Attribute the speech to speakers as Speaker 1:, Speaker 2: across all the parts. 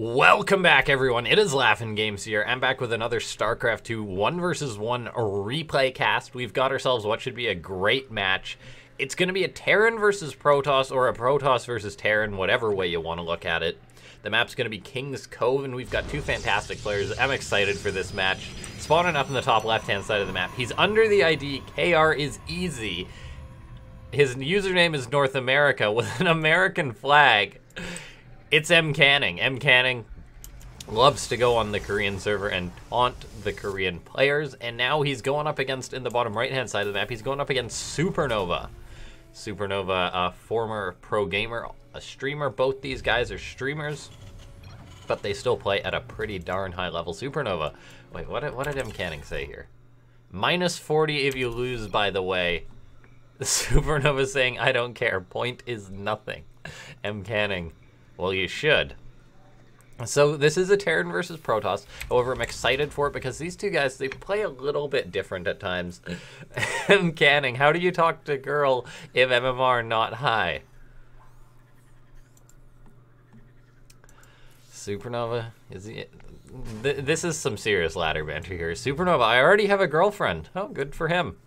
Speaker 1: Welcome back, everyone. It is LaughNgamez here. I'm back with another Starcraft 2 1 vs 1 replay cast. We've got ourselves what should be a great match. It's going to be a Terran versus Protoss, or a Protoss versus Terran, whatever way you want to look at it. The map's going to be King's Cove, and we've got two fantastic players. I'm excited for this match. Spawning up in the top left-hand side of the map. He's under the ID KRISEZ. His username is North America with an American flag. It's MCanning. MCanning loves to go on the Korean server and taunt the Korean players, and now he's going up against, in the bottom right-hand side of the map, he's going up against SuperNova. SuperNova, a former pro gamer, a streamer. Both these guys are streamers, but they still play at a pretty darn high level. SuperNova, wait, what did MCanning say here? -40 if you lose, by the way. SuperNova saying, I don't care, point is nothing. MCanning, well, you should. So this is a Terran versus Protoss. However, I'm excited for it because these two guys, they play a little bit different at times. MCanning, how do you talk to a girl if MMR not high? SuperNova, is he? This is some serious ladder banter here. SuperNova, I already have a girlfriend. Oh, good for him.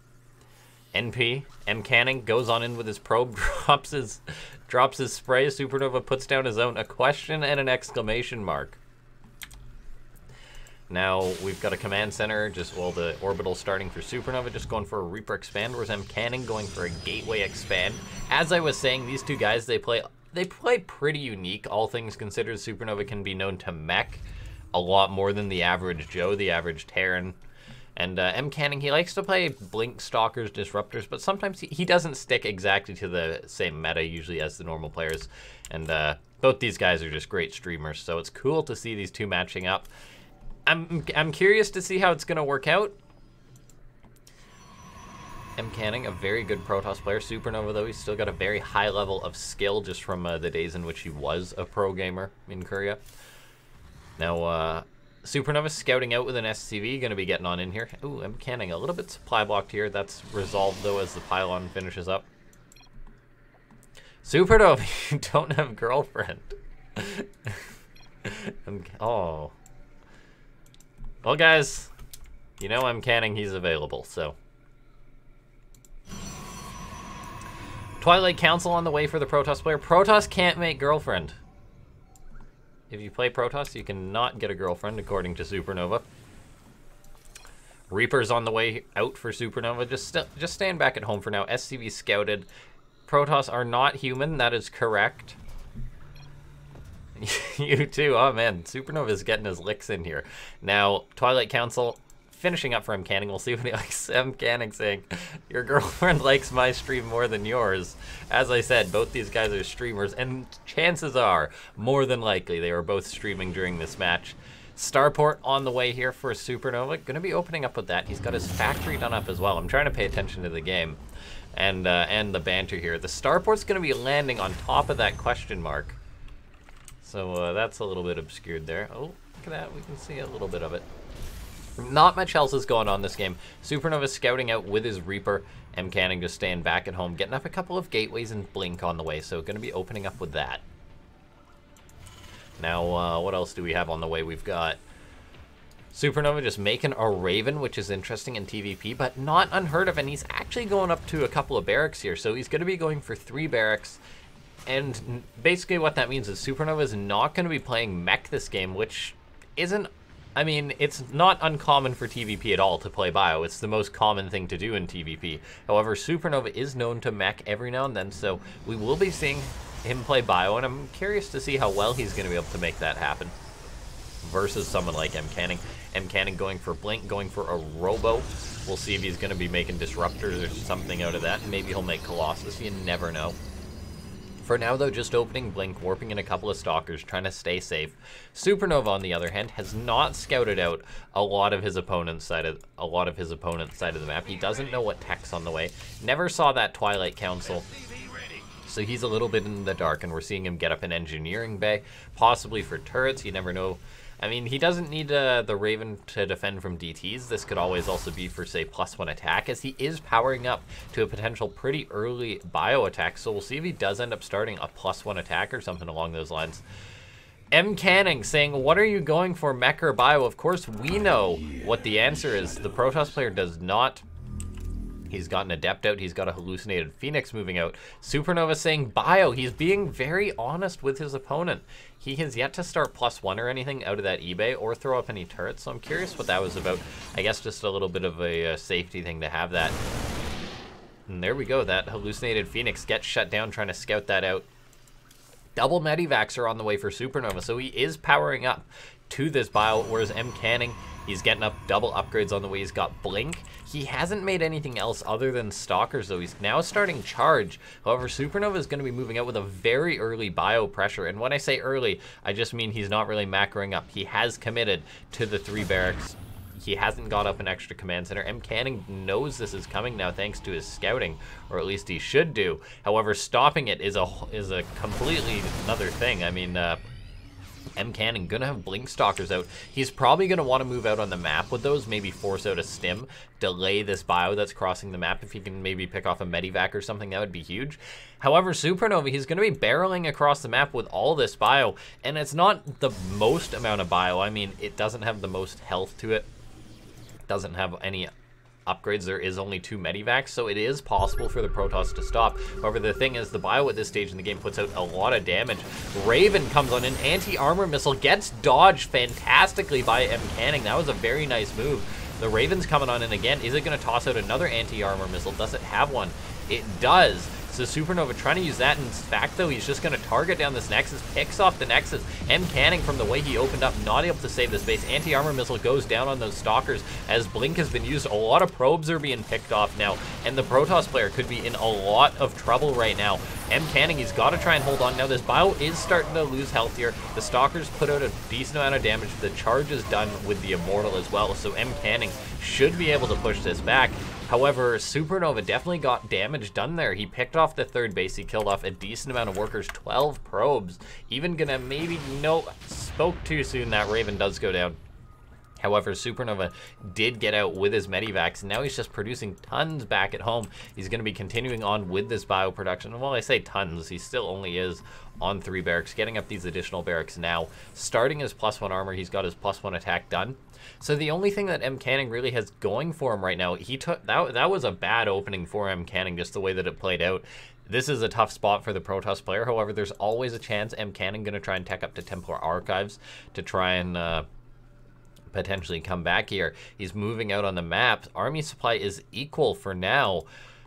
Speaker 1: NP, MCanning goes on in with his probe, drops his spray. SuperNova puts down his own, a question and an exclamation mark. Now we've got a command center, just, well, the orbital starting for SuperNova, just going for a Reaper expand, whereas MCanning going for a gateway expand. As I was saying, these two guys, they play pretty unique, all things considered. SuperNova can be known to mech a lot more than the average Joe, the average Terran. And MCanning, he likes to play Blink, Stalkers, Disruptors, but sometimes he doesn't stick exactly to the same meta usually as the normal players. And both these guys are just great streamers, so it's cool to see these two matching up. I'm curious to see how it's going to work out. MCanning, a very good Protoss player. SuperNova, though, he's still got a very high level of skill just from the days in which he was a pro gamer in Korea. Now, SuperNova scouting out with an SCV, going to be getting on in here. Ooh, MCanning a little bit supply blocked here. That's resolved, though, as the pylon finishes up. SuperNova, you don't have girlfriend. Oh. Well, guys, you know MCanning, he's available, so. Twilight Council on the way for the Protoss player. Protoss can't make girlfriend. If you play Protoss, you cannot get a girlfriend, according to SuperNova. Reaper's on the way out for SuperNova. Just stand back at home for now. SCV scouted. Protoss are not human. That is correct. You too. Oh, man. SuperNova is getting his licks in here. Now, Twilight Council finishing up for MCanning. We'll see what he likes. MCanning saying, your girlfriend likes my stream more than yours. As I said, both these guys are streamers, and chances are, more than likely, they were both streaming during this match. Starport on the way here for SuperNova. Going to be opening up with that. He's got his factory done up as well. I'm trying to pay attention to the game and the banter here. The Starport's going to be landing on top of that question mark. So that's a little bit obscured there. Oh, look at that. We can see a little bit of it. Not much else is going on this game. SuperNova scouting out with his Reaper. MCanning just staying back at home, getting up a couple of gateways and Blink on the way, so going to be opening up with that. Now, what else do we have on the way? We've got SuperNova just making a Raven, which is interesting in TvP, but not unheard of, and he's actually going up to a couple of barracks here, so he's going to be going for 3 barracks. And basically what that means is SuperNova is not going to be playing mech this game, which isn't, I mean, it's not uncommon for TvP at all to play bio. It's the most common thing to do in TvP. However, SuperNova is known to mech every now and then, so we will be seeing him play bio, and I'm curious to see how well he's going to be able to make that happen versus someone like MCanning. MCanning going for Blink, going for a Robo. We'll see if he's going to be making Disruptors or something out of that. Maybe he'll make Colossus. You never know. For now, though, just opening Blink, warping in a couple of Stalkers, trying to stay safe. SuperNova, on the other hand, has not scouted out a lot of his opponent's side of the map. He doesn't know what tech's on the way. Never saw that Twilight Council, so he's a little bit in the dark, and we're seeing him get up an engineering bay, possibly for turrets. You never know. I mean, he doesn't need the Raven to defend from DTs. This could always also be for, say, +1 attack, as he is powering up to a potential pretty early bio attack. So we'll see if he does end up starting a +1 attack or something along those lines. MCanning saying, what are you going for, mech or bio? Of course, we know what the answer is. The Protoss player does not. He's got an Adept out. He's got a hallucinated Phoenix moving out. SuperNova saying bio. He's being very honest with his opponent. He has yet to start +1 or anything out of that eBay or throw up any turrets, so I'm curious what that was about. I guess just a little bit of a safety thing to have that. And there we go. That hallucinated Phoenix gets shut down trying to scout that out. Double Medivacs are on the way for SuperNova, so he is powering up to this bio, whereas MCanning, he's getting up double upgrades on the way. He's got Blink. He hasn't made anything else other than Stalkers, though. He's now starting Charge. However, SuperNova is going to be moving out with a very early bio pressure, and when I say early, I just mean he's not really macroing up. He has committed to the 3 barracks. He hasn't got up an extra command center. MCanning knows this is coming now thanks to his scouting, or at least he should do. However, stopping it is a completely another thing. I mean, MCanning gonna have Blink Stalkers out. He's probably gonna want to move out on the map with those, maybe force out a stim, delay this bio that's crossing the map. If he can maybe pick off a Medivac or something, that would be huge. However, SuperNova, he's gonna be barreling across the map with all this bio, and it's not the most amount of bio. I mean, it doesn't have the most health to it. Doesn't have any upgrades. There is only 2 Medivacs, so it is possible for the Protoss to stop. However, the thing is, the bio at this stage in the game puts out a lot of damage. Raven comes on, an anti-armor missile gets dodged fantastically by MCanning. That was a very nice move. The Raven's coming on in again. Is it going to toss out another anti-armor missile? Does it have one? It does. So SuperNova trying to use that. In fact, though, he's just going to target down this Nexus, picks off the Nexus. MCanning, from the way he opened up, not able to save this base. Anti-armor missile goes down on those Stalkers as Blink has been used. A lot of probes are being picked off now, and the Protoss player could be in a lot of trouble right now. MCanning, he's got to try and hold on. Now, this bio is starting to lose health here. The Stalkers put out a decent amount of damage. The charge is done with the Immortal as well, so MCanning should be able to push this back. However, SuperNova definitely got damage done there. He picked off the 3rd base. He killed off a decent amount of workers, 12 probes. Even gonna maybe, no, spoke too soon. That Raven does go down. However, SuperNova did get out with his Medivacs, and now he's just producing tons back at home. He's going to be continuing on with this bio production. And while I say tons, he still only is on 3 barracks, getting up these additional barracks now. Starting his +1 armor, he's got his +1 attack done. So the only thing that MCanning really has going for him right now, he took that was a bad opening for MCanning, just the way that it played out. This is a tough spot for the Protoss player. However, there's always a chance MCanning going to try and tech up to Templar Archives to try and potentially come back here. He's moving out on the map. Army supply is equal for now.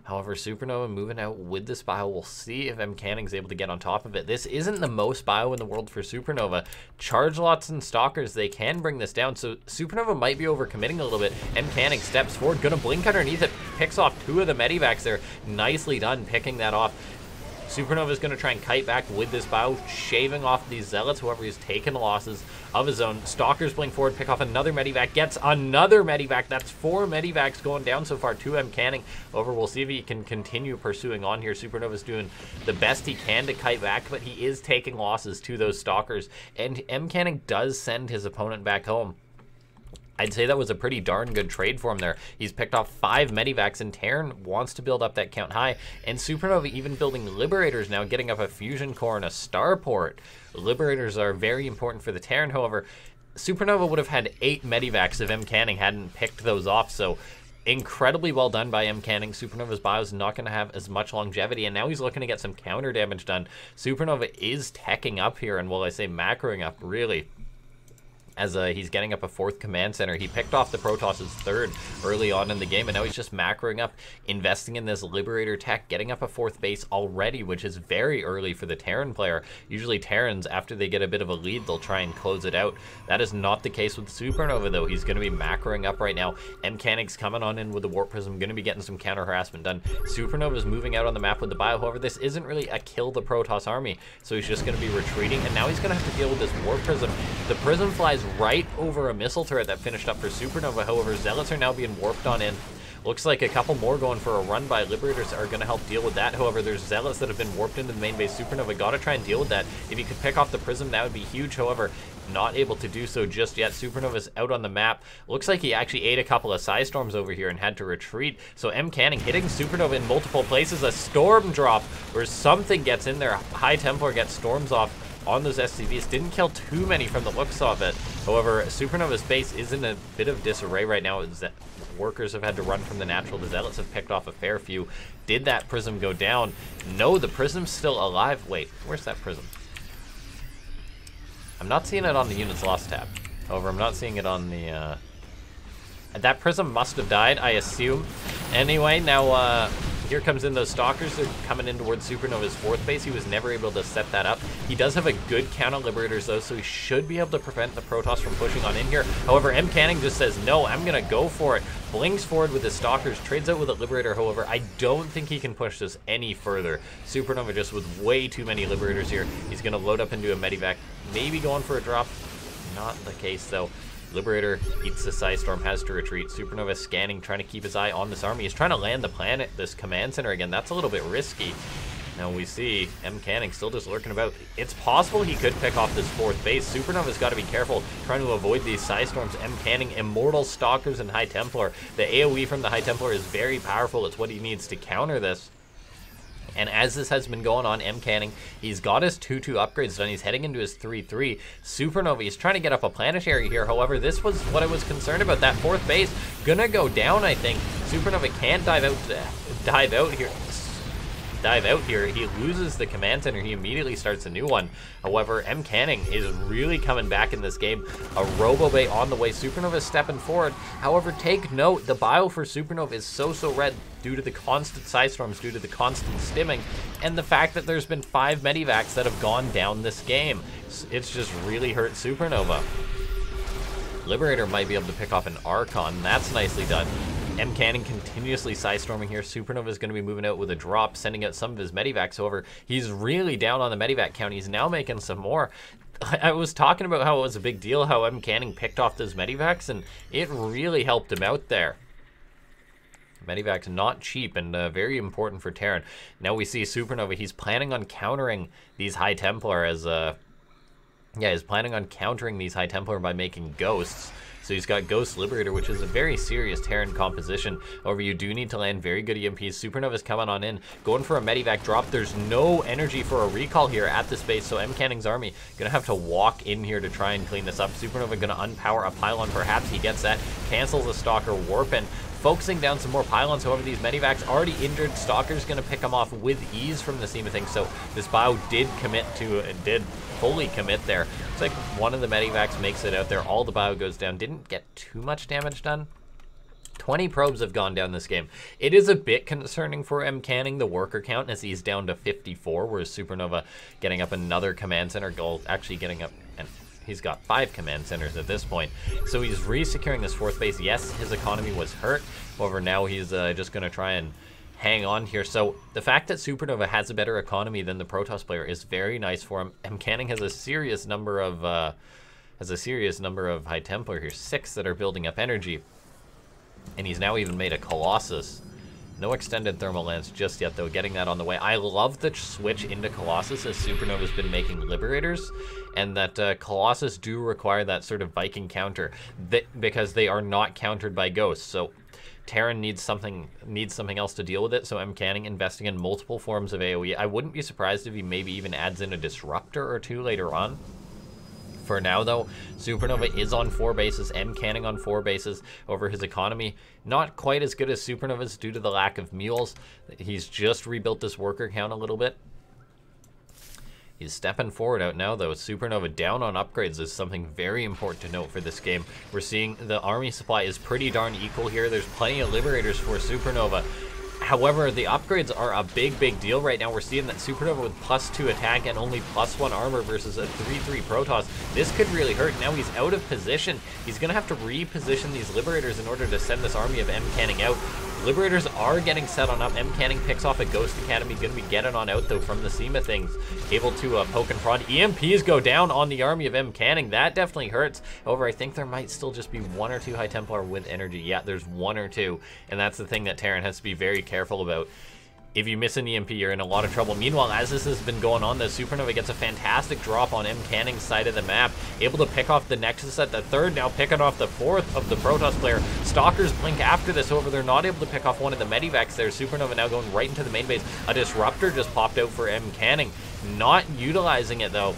Speaker 1: However, SuperNova moving out with this bio. We'll see if MCanning's able to get on top of it. This isn't the most bio in the world for SuperNova. Charge lots and Stalkers, they can bring this down. So SuperNova might be overcommitting a little bit. MCanning steps forward, gonna blink underneath it, picks off 2 of the Medivacs there. Nicely done picking that off. SuperNova is going to try and kite back with this bio, shaving off these Zealots. Whoever he's taken losses of his own. Stalkers blink forward, pick off another Medivac, gets another Medivac. That's 4 Medivacs going down so far to MCanning. Over, we'll see if he can continue pursuing on here. SuperNova's doing the best he can to kite back, but he is taking losses to those Stalkers. And MCanning does send his opponent back home. I'd say that was a pretty darn good trade for him there. He's picked off 5 Medivacs, and Terran wants to build up that count high. And SuperNova even building Liberators now, getting up a Fusion Core and a Starport. Liberators are very important for the Terran. However, SuperNova would have had 8 Medivacs if MCanning hadn't picked those off. So incredibly well done by MCanning. SuperNova's bio is not going to have as much longevity, and now he's looking to get some counter damage done. SuperNova is teching up here, and will I say macroing up, really, as he's getting up a 4th command center. He picked off the Protoss' 3rd early on in the game, and now he's just macroing up, investing in this Liberator tech, getting up a 4th base already, which is very early for the Terran player. Usually Terrans, after they get a bit of a lead, they'll try and close it out. That is not the case with SuperNova, though. He's going to be macroing up right now. MCanning's coming on in with the Warp Prism, going to be getting some counter harassment done. SuperNova's moving out on the map with the bio. However, this isn't really a kill the Protoss army, so he's just going to be retreating, and now he's going to have to deal with this Warp Prism. The Prism flies right over a missile turret that finished up for SuperNova. However, Zealots are now being warped on in. Looks like a couple more going for a run by Liberators are going to help deal with that. However, there's Zealots that have been warped into the main base. SuperNova got to try and deal with that. If he could pick off the Prism, that would be huge. However, not able to do so just yet. SuperNova's out on the map. Looks like he actually ate a couple of Psy Storms over here and had to retreat. So MCanning hitting SuperNova in multiple places. A Storm drop or something gets in there. High Templar gets Storms off on those SCVs. Didn't kill too many from the looks of it. However, SuperNova's base is in a bit of disarray right now. Workers have had to run from the natural. The Zealots have picked off a fair few. Did that Prism go down? No, the Prism's still alive. Wait, where's that Prism? I'm not seeing it on the Units Lost tab. However, I'm not seeing it on the... That Prism must have died, I assume. Anyway, now here comes in those Stalkers. They're coming in towards SuperNova's 4th base. He was never able to set that up. He does have a good count on Liberators, though, so he should be able to prevent the Protoss from pushing on in here. However, MCanning just says, no, I'm going to go for it. Blinks forward with his Stalkers, trades out with a Liberator. However, I don't think he can push this any further. SuperNova just with way too many Liberators here. He's going to load up into a Medivac, maybe going for a drop. Not the case, though. Liberator eats the Psystorm, has to retreat. SuperNova scanning, trying to keep his eye on this army. He's trying to land the planet, this command center again. That's a little bit risky. Now we see MCanning still just lurking about. It's possible he could pick off this 4th base. SuperNova's got to be careful trying to avoid these Psystorms. MCanning, Immortal, Stalkers, and High Templar. The AoE from the High Templar is very powerful. It's what he needs to counter this. And as this has been going on, MCanning, he's got his 2-2 upgrades done. He's heading into his 3-3. SuperNova, he's trying to get up a planetary here. However, this was what I was concerned about. That 4th base gonna go down, I think. SuperNova can't dive out here. He loses the command center. He immediately starts a new one. However, MCanning is really coming back in this game. A Robo-Bay on the way. SuperNova is stepping forward. However, take note, the bio for SuperNova is so red due to the constant Psystorms, due to the constant stimming, and the fact that there's been 5 Medivacs that have gone down this game. It's just really hurt SuperNova. Liberator might be able to pick off an Archon. That's nicely done. MCanning continuously Psystorming here. SuperNova is going to be moving out with a drop, sending out some of his Medivacs. However, he's really down on the Medivac count. He's now making some more. I was talking about how it was a big deal how MCanning picked off those Medivacs, and it really helped him out there. Medivac's not cheap and very important for Terran. Now we see SuperNova. He's planning on countering these High Templar as... yeah, he's planning on countering these High Templar by making Ghosts. So he's got Ghost Liberator, which is a very serious Terran composition. However, you do need to land very good EMPs. SuperNova's coming on in, going for a Medivac drop. There's no energy for a recall here at this base, so MCanning's army gonna have to walk in here to try and clean this up. SuperNova gonna unpower a pylon, perhaps he gets that. Cancels a Stalker, warping. Focusing down some more pylons. However, these Medivacs already injured. Stalker's gonna pick them off with ease from the seam of things. So this bio did fully commit there. It's like one of the Medivacs makes it out there. All the bio goes down. Didn't get too much damage done. 20 probes have gone down this game. It is a bit concerning for MCanning, the worker count, as he's down to 54, whereas SuperNova getting up another command center goal, actually getting up, and he's got 5 command centers at this point. So he's re-securing this 4th base. Yes, his economy was hurt. However, now he's just going to try and hang on here. So the fact that SuperNova has a better economy than the Protoss player is very nice for him. MCanning has a serious number of High Templar here, 6 that are building up energy, and he's now even made a Colossus. No extended thermal lance just yet, though. Getting that on the way. I love the switch into Colossus as SuperNova's been making Liberators, and that Colossus do require that sort of Viking counter because they are not countered by Ghosts. So Terran needs something else to deal with it, so MCanning investing in multiple forms of AoE. I wouldn't be surprised if he maybe even adds in a Disruptor or 2 later on. For now, though, SuperNova is on 4 bases, MCanning on 4 bases. Over his economy, not quite as good as SuperNova's due to the lack of mules. He's just rebuilt this worker count a little bit. He's stepping forward out now, though. SuperNova down on upgrades is something very important to note for this game. We're seeing the army supply is pretty darn equal here. There's plenty of Liberators for SuperNova. However, the upgrades are a big deal right now. We're seeing that SuperNova with +2 attack and only +1 armor versus a 3-3 Protoss. This could really hurt. Now he's out of position. He's going to have to reposition these Liberators in order to send this army of MCanning out. Liberators are getting set on up. MCanning picks off a Ghost Academy. Going to be getting on out, though, from the seam of things. Able to poke and prod. EMPs go down on the army of MCanning. That definitely hurts. However, I think there might still just be 1 or 2 High Templar with energy. Yeah, there's 1 or 2. And that's the thing that Terran has to be very careful about. If you miss an EMP, you're in a lot of trouble. Meanwhile, as this has been going on, the SuperNova gets a fantastic drop on MCanning's side of the map. Able to pick off the Nexus at the 3rd, now picking off the 4th of the Protoss player. Stalkers blink after this, however, they're not able to pick off one of the Medivacs there. SuperNova now going right into the main base. A Disruptor just popped out for MCanning. Not utilizing it, though.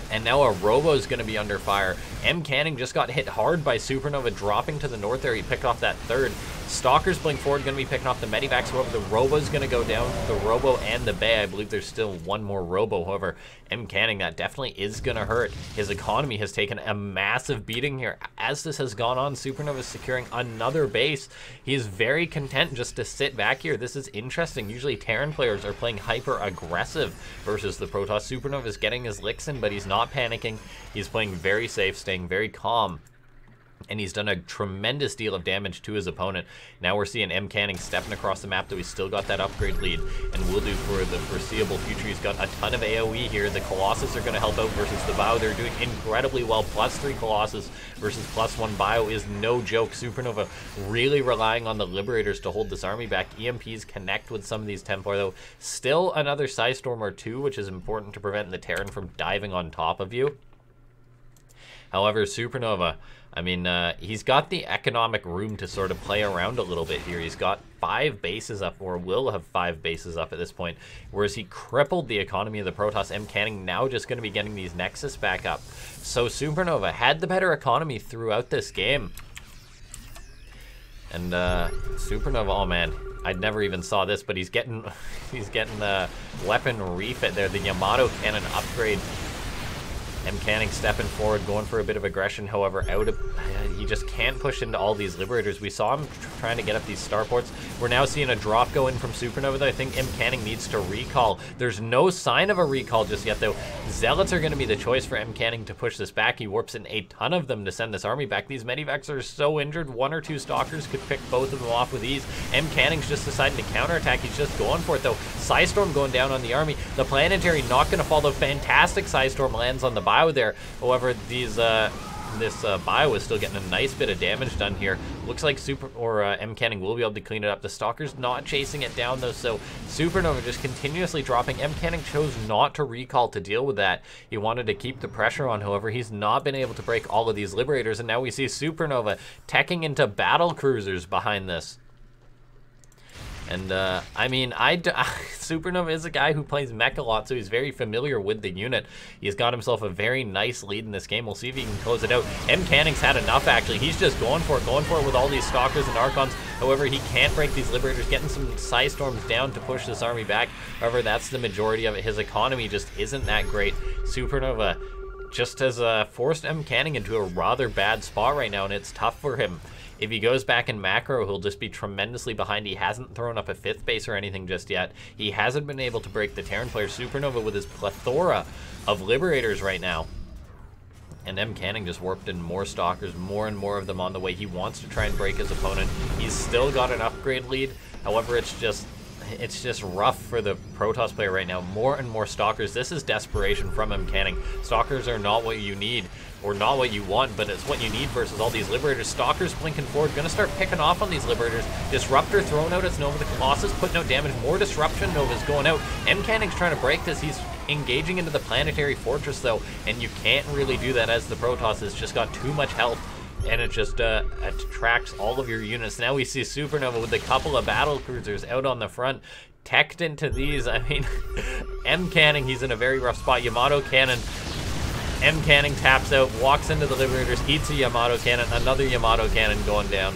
Speaker 1: And now a Robo is going to be under fire. MCanning just got hit hard by SuperNova dropping to the north there. He picked off that third. Stalkers blink forward, going to be picking off the Medivacs. However, the Robo's going to go down. The Robo and the Bay. I believe there's still one more Robo. However, MCanning, that definitely is going to hurt. His economy has taken a massive beating here. As this has gone on, SuperNova is securing another base. He is very content just to sit back here. This is interesting. Usually Terran players are playing hyper aggressive versus the Protoss. SuperNova is getting his licks in, but he's not panicking. He's playing very safe, staying very calm. And he's done a tremendous deal of damage to his opponent. Now we're seeing MCanning stepping across the map, though he's still got that upgrade lead and will do for the foreseeable future. He's got a ton of AoE here. The Colossus are going to help out versus the Bio. They're doing incredibly well. +3 Colossus versus +1 Bio is no joke. SuperNova really relying on the Liberators to hold this army back. EMPs connect with some of these Templar, though. Still another Psystorm or two, which is important to prevent the Terran from diving on top of you. However, SuperNova, I mean, he's got the economic room to sort of play around a little bit here. He's got 5 bases up, or will have 5 bases up at this point, whereas he crippled the economy of the Protoss. MCanning now just going to be getting these Nexus back up. So SuperNova had the better economy throughout this game. And SuperNova, oh man, I never even saw this, but he's getting the weapon refit there, the Yamato cannon upgrade. MCanning stepping forward, going for a bit of aggression. However, he just can't push into all these Liberators. We saw him trying to get up these starports. We're now seeing a drop go in from SuperNova, though I think MCanning needs to recall. There's no sign of a recall just yet, though. Zealots are going to be the choice for MCanning to push this back. He warps in a ton of them to send this army back. These Medivacs are so injured. 1 or 2 Stalkers could pick both of them off with ease. MCanning's just deciding to counterattack. He's just going for it, though. Psystorm going down on the army. The Planetary not going to fall, though. Fantastic Psystorm lands on the Bio there. However, this Bio is still getting a nice bit of damage done here. Looks like MCanning will be able to clean it up. The Stalker's not chasing it down, though, so SuperNova just continuously dropping. MCanning chose not to recall to deal with that. He wanted to keep the pressure on. However, he's not been able to break all of these Liberators, and now we see SuperNova teching into battle cruisers behind this. And, I mean, SuperNova is a guy who plays mech a lot, so he's very familiar with the unit. He's got himself a very nice lead in this game. We'll see if he can close it out. MCanning's had enough, actually. He's just going for it with all these Stalkers and Archons. However, he can't break these Liberators, getting some Psystorms down to push this army back. However, that's the majority of it. His economy just isn't that great. SuperNova just has forced MCanning into a rather bad spot right now, and it's tough for him. If he goes back in macro, he'll just be tremendously behind. He hasn't thrown up a 5th base or anything just yet. He hasn't been able to break the Terran player. SuperNova with his plethora of Liberators right now. And MCanning just warped in more Stalkers, more and more of them on the way. He wants to try and break his opponent. He's still got an upgrade lead. However, it's just rough for the Protoss player right now. More and more Stalkers. This is desperation from MCanning. Stalkers are not what you need, or not what you want, but it's what you need versus all these Liberators. Stalkers blinking forward, gonna start picking off on these Liberators. Disruptor thrown out its Nova. The Colossus putting out damage. More Disruption Nova's going out. MCanning's trying to break this. He's engaging into the Planetary Fortress, though, and you can't really do that as the Protoss has just got too much health, and it just attracts all of your units. Now we see SuperNova with a couple of battle cruisers out on the front, teched into these. I mean, MCanning, he's in a very rough spot. Yamato cannon. MCanning taps out, walks into the Liberators, eats a Yamato cannon, another Yamato cannon going down.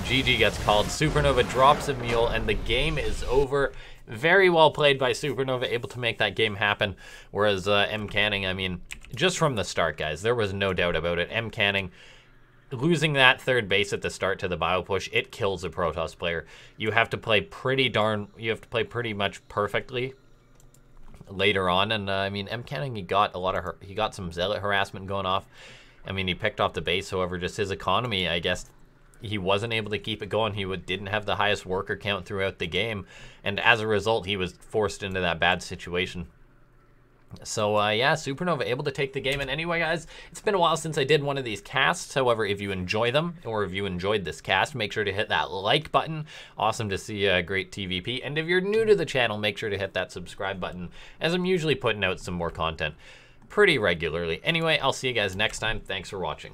Speaker 1: GG gets called. SuperNova drops a mule, and the game is over. Very well played by SuperNova, able to make that game happen. Whereas MCanning, I mean, just from the start, guys, there was no doubt about it. MCanning losing that 3rd base at the start to the Bio push, it kills a Protoss player. You have to play pretty much perfectly later on, and I mean, MCanning, he got some Zealot harassment going off. I mean, he picked off the base. However, just his economy, I guess he wasn't able to keep it going. He didn't have the highest worker count throughout the game, and as a result, he was forced into that bad situation. So, yeah, SuperNova able to take the game. And anyway, guys, it's been a while since I did one of these casts. However, if you enjoy them, or if you enjoyed this cast, make sure to hit that like button. Awesome to see great TvP. And if you're new to the channel, make sure to hit that subscribe button, as I'm usually putting out some more content pretty regularly. Anyway, I'll see you guys next time. Thanks for watching.